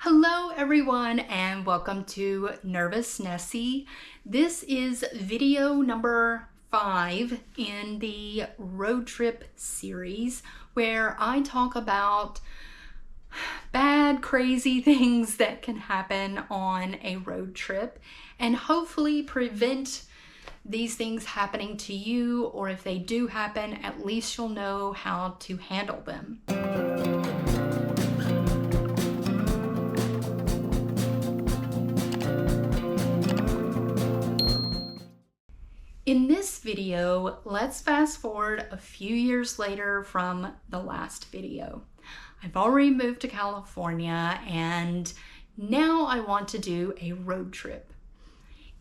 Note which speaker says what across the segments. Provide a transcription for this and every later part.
Speaker 1: Hello everyone and welcome to Nervous Nessie. This is video number 5 in the road trip series where I talk about bad, crazy things that can happen on a road trip and hopefully prevent these things happening to you, or if they do happen, at least you'll know how to handle them. In this video, let's fast forward a few years later from the last video. I've already moved to California and now I want to do a road trip.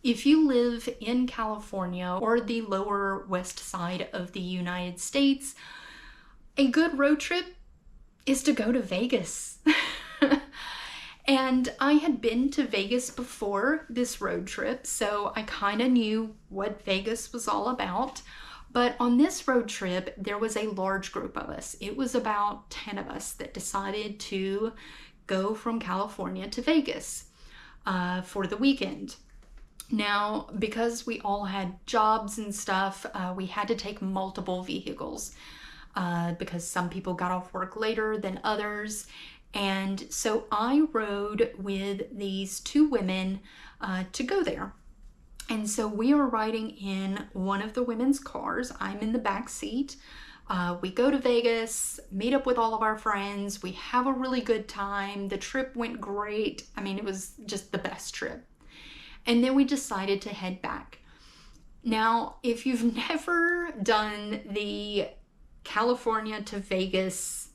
Speaker 1: If you live in California or the lower west side of the United States, a good road trip is to go to Vegas. And I had been to Vegas before this road trip, so I kind of knew what Vegas was all about. But on this road trip, there was a large group of us. It was about 10 of us that decided to go from California to Vegas for the weekend. Now, because we all had jobs and stuff, we had to take multiple vehicles because some people got off work later than others. And so I rode with these two women to go there. And so we are riding in one of the women's cars. I'm in the back seat. We go to Vegas, meet up with all of our friends. We have a really good time. The trip went great. I mean, it was just the best trip. And then we decided to head back. Now, if you've never done the California to Vegas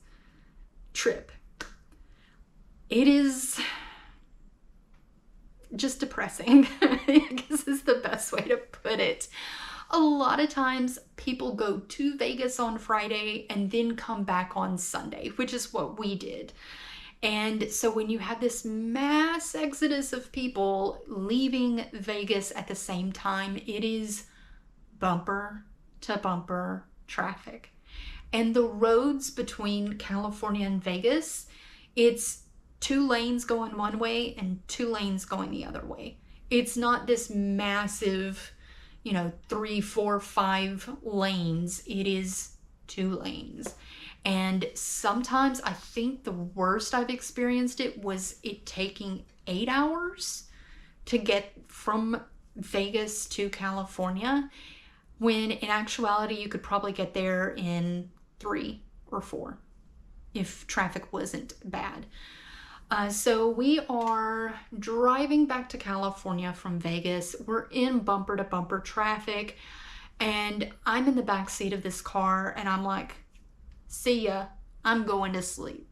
Speaker 1: trip, it is just depressing, I guess is the best way to put it. A lot of times people go to Vegas on Friday and then come back on Sunday, which is what we did. And so when you have this mass exodus of people leaving Vegas at the same time, it is bumper to bumper traffic. And the roads between California and Vegas, it's 2 lanes going one way and 2 lanes going the other way. It's not this massive, 3, 4, 5 lanes. It is 2 lanes. And sometimes I think the worst I've experienced it was it taking 8 hours to get from Vegas to California, when in actuality you could probably get there in 3 or 4 if traffic wasn't bad. So we are driving back to California from Vegas. We're in bumper to bumper traffic and I'm in the back seat of this car and I'm like, see ya, I'm going to sleep.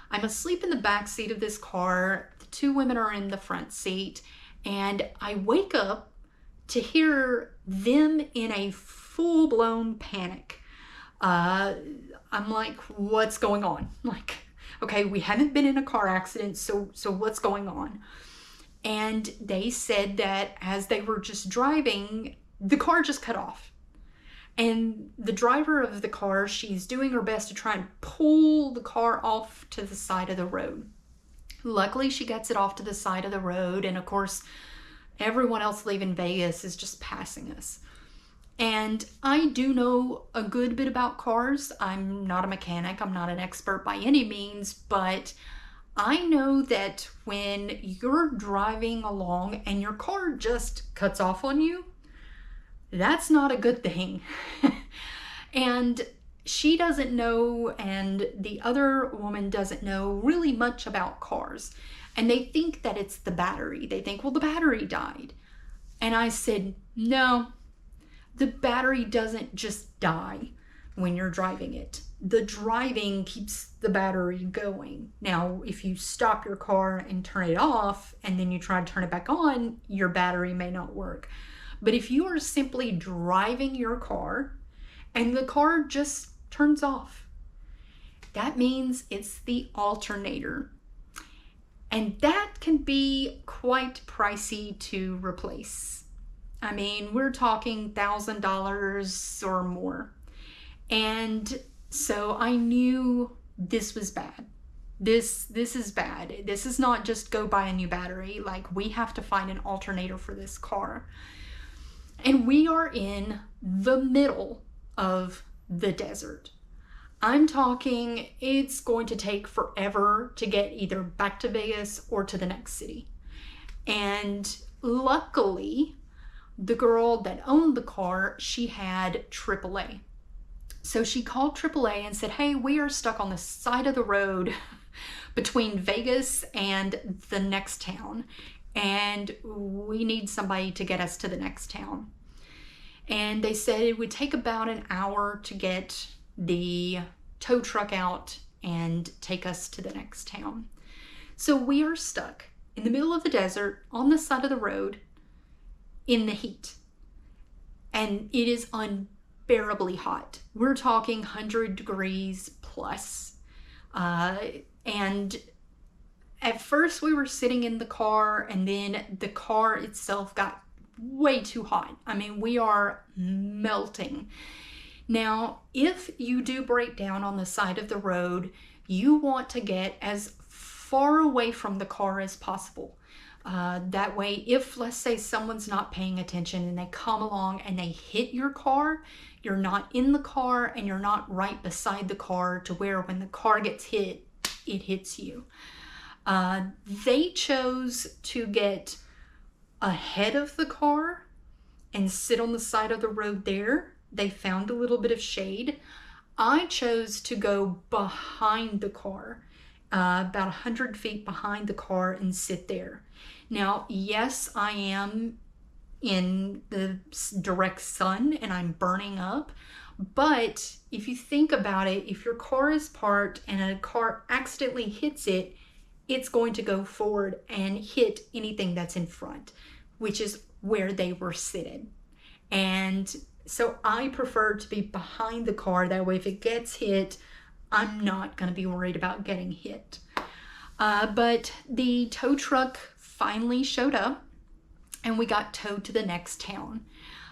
Speaker 1: I'm asleep in the back seat of this car. The 2 women are in the front seat and I wake up to hear them in a full-blown panic. I'm like, what's going on? Like, okay, we haven't been in a car accident, so what's going on? And they said that as they were just driving, the car just cut off. And the driver of the car, she's doing her best to try and pull the car off to the side of the road. Luckily, she gets it off to the side of the road, and of course, everyone else leaving Vegas is just passing us. And I do know a good bit about cars. I'm not a mechanic. I'm not an expert by any means, but I know that when you're driving along and your car just cuts off on you, that's not a good thing. And she doesn't know, and the other woman doesn't know really much about cars. And they think that it's the battery. They think, well, the battery died. And I said, no. The battery doesn't just die when you're driving it. The driving keeps the battery going. Now, if you stop your car and turn it off and then you try to turn it back on, your battery may not work. But if you are simply driving your car and the car just turns off, that means it's the alternator. And that can be quite pricey to replace. I mean, we're talking $1,000 or more. And so I knew this was bad. This is bad. This is not just go buy a new battery. Like, we have to find an alternator for this car. And we are in the middle of the desert. I'm talking, it's going to take forever to get either back to Vegas or to the next city. And luckily, the girl that owned the car, she had AAA. So she called AAA and said, hey, we are stuck on the side of the road between Vegas and the next town, and we need somebody to get us to the next town. And they said it would take about an hour to get the tow truck out and take us to the next town. So we are stuck in the middle of the desert on the side of the road in the heat. And it is unbearably hot. We're talking 100 degrees plus. And at first we were sitting in the car, and then the car itself got way too hot. I mean, we are melting. Now, if you do break down on the side of the road, you want to get as far away from the car as possible. That way, if, let's say, someone's not paying attention and they come along and they hit your car, you're not in the car and you're not right beside the car to where when the car gets hit, it hits you. They chose to get ahead of the car and sit on the side of the road there. They found a little bit of shade. I chose to go behind the car, about 100 feet behind the car, and sit there. Now, yes, I am in the direct sun and I'm burning up, but if you think about it, if your car is parked and a car accidentally hits it, it's going to go forward and hit anything that's in front, which is where they were sitting. And so I prefer to be behind the car. That way, if it gets hit, I'm not going to be worried about getting hit. But the tow truck finally showed up and we got towed to the next town.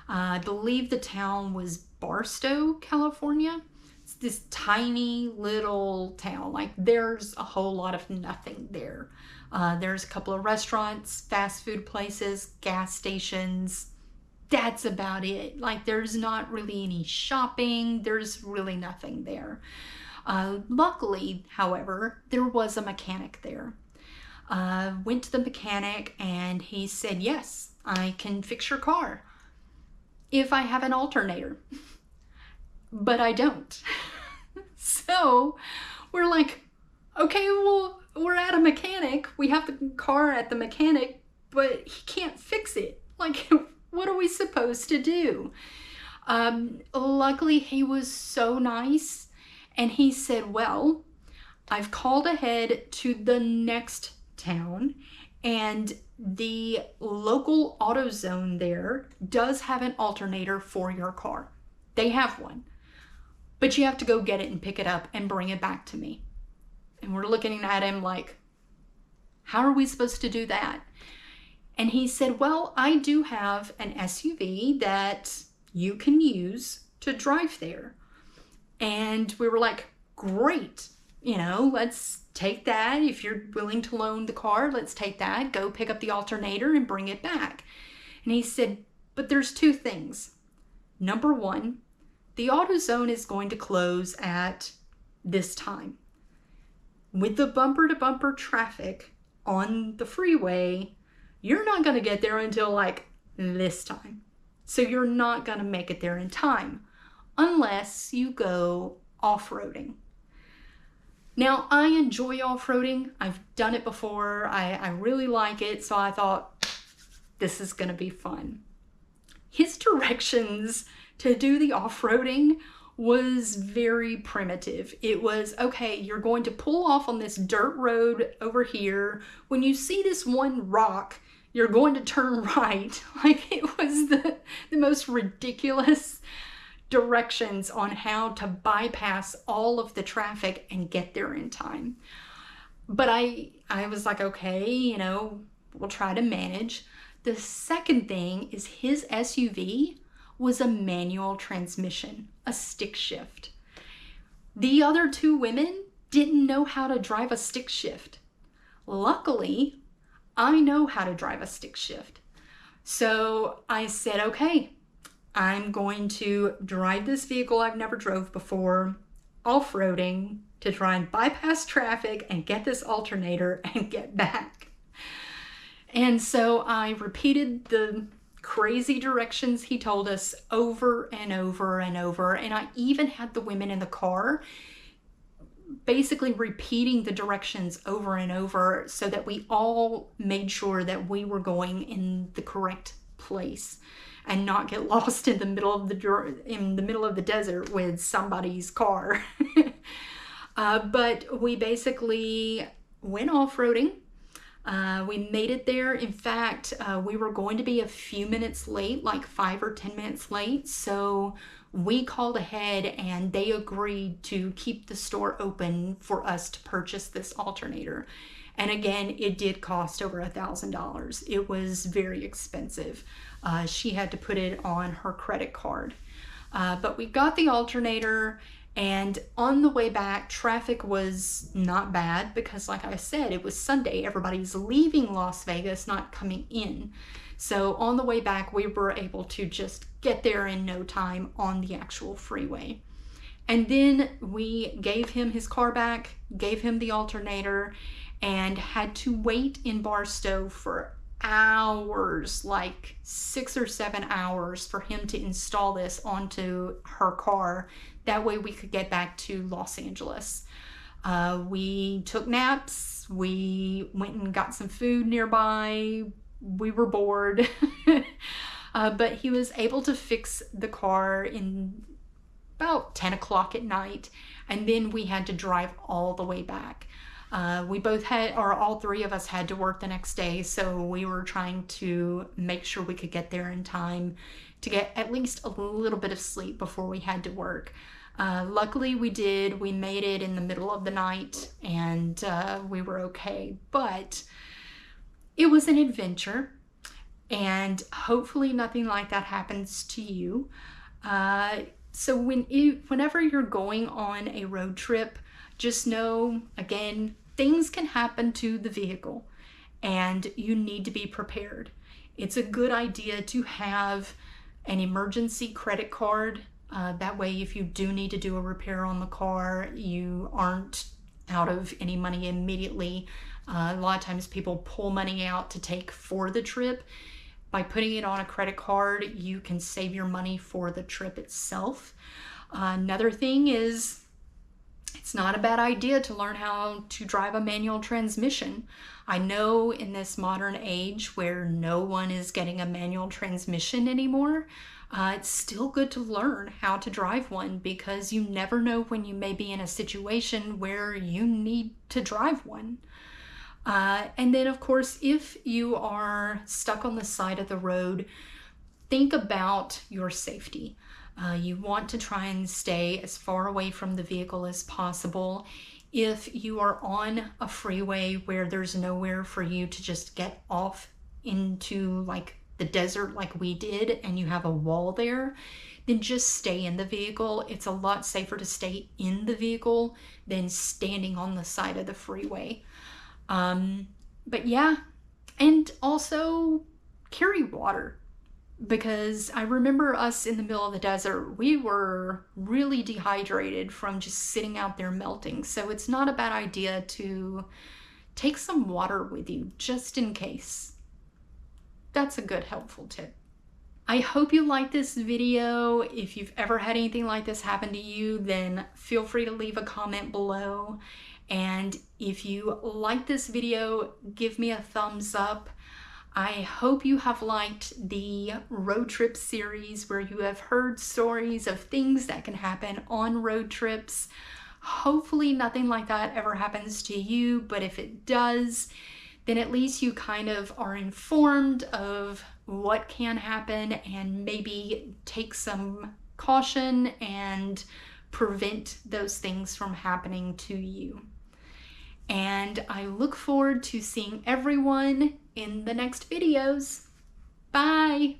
Speaker 1: I believe the town was Barstow, California. It's this tiny little town. Like, there's a whole lot of nothing there. There's a couple of restaurants, fast food places, gas stations. That's about it. Like, there's not really any shopping. There's really nothing there. Luckily, however, there was a mechanic there. Went to the mechanic and he said, yes, I can fix your car if I have an alternator. But I don't. So we're like, okay, well, we're at a mechanic. We have the car at the mechanic, but he can't fix it. Like, what are we supposed to do? Luckily, he was so nice. And he said, well, I've called ahead to the next town, and the local AutoZone there does have an alternator for your car. They have one. But you have to go get it and pick it up and bring it back to me. And we're looking at him like, how are we supposed to do that? And he said, well, I do have an SUV that you can use to drive there. And we were like, great, let's take that. If you're willing to loan the car, let's take that, go pick up the alternator and bring it back. And he said, but there's two things. Number one, the AutoZone is going to close at this time. With the bumper-to-bumper traffic on the freeway, you're not going to get there until like this time. So you're not going to make it there in time unless you go off-roading. Now, I enjoy off-roading. I've done it before. I really like it. So I thought, this is going to be fun. His directions to do the off-roading was very primitive. It was, okay, you're going to pull off on this dirt road over here. When you see this one rock, you're going to turn right. Like, it was the most ridiculous directions on how to bypass all of the traffic and get there in time. But I was like, okay, we'll try to manage. The second thing is his SUV was a manual transmission, a stick shift. The other two women, didn't know how to drive a stick shift. Luckily, I know how to drive a stick shift. So I said, okay, I'm going to drive this vehicle I've never drove before, off-roading, to try and bypass traffic and get this alternator and get back. And so I repeated the crazy directions he told us over and over and over. And I even had the women in the car basically repeating the directions over and over so that we all made sure that we were going in the correct place and not get lost in the middle of the desert with somebody's car. But we basically went off-roading. We made it there. In fact, we were going to be a few minutes late, like 5 or 10 minutes late. So we called ahead and they agreed to keep the store open for us to purchase this alternator. And again, it did cost over $1,000. It was very expensive. She had to put it on her credit card. But we got the alternator, and on the way back, traffic was not bad because, like I said, it was Sunday. Everybody's leaving Las Vegas, not coming in. So on the way back, we were able to just get there in no time on the actual freeway. And then we gave him his car back, gave him the alternator, and had to wait in Barstow for hours, like 6 or 7 hours, for him to install this onto her car. That way we could get back to Los Angeles. We took naps, we went and got some food nearby, we were bored. But he was able to fix the car in about 10 o'clock at night, and then we had to drive all the way back. All three of us had to work the next day, so we were trying to make sure we could get there in time to get at least a little bit of sleep before we had to work. Luckily we did. We made it in the middle of the night, and we were okay. But it was an adventure, and hopefully nothing like that happens to you. So whenever you're going on a road trip, just know, again, things can happen to the vehicle and you need to be prepared. It's a good idea to have an emergency credit card. That way, if you do need to do a repair on the car, you aren't out of any money immediately. A lot of times people pull money out to take for the trip. By putting it on a credit card, you can save your money for the trip itself. Another thing is, it's not a bad idea to learn how to drive a manual transmission. I know in this modern age where no one is getting a manual transmission anymore, it's still good to learn how to drive one, because you never know when you may be in a situation where you need to drive one. And then, of course, if you are stuck on the side of the road, think about your safety. You want to try and stay as far away from the vehicle as possible. If you are on a freeway where there's nowhere for you to just get off into like the desert like we did, and you have a wall there, then just stay in the vehicle. It's a lot safer to stay in the vehicle than standing on the side of the freeway. But yeah, and also carry water. Because I remember us in the middle of the desert, we were really dehydrated from just sitting out there melting. So it's not a bad idea to take some water with you just in case. That's a good helpful tip. I hope you liked this video. If you've ever had anything like this happen to you, then feel free to leave a comment below. And if you like this video, give me a thumbs up. I hope you have liked the road trip series where you have heard stories of things that can happen on road trips. Hopefully nothing like that ever happens to you, but if it does, then at least you kind of are informed of what can happen and maybe take some caution and prevent those things from happening to you. And I look forward to seeing everyone in the next videos. Bye!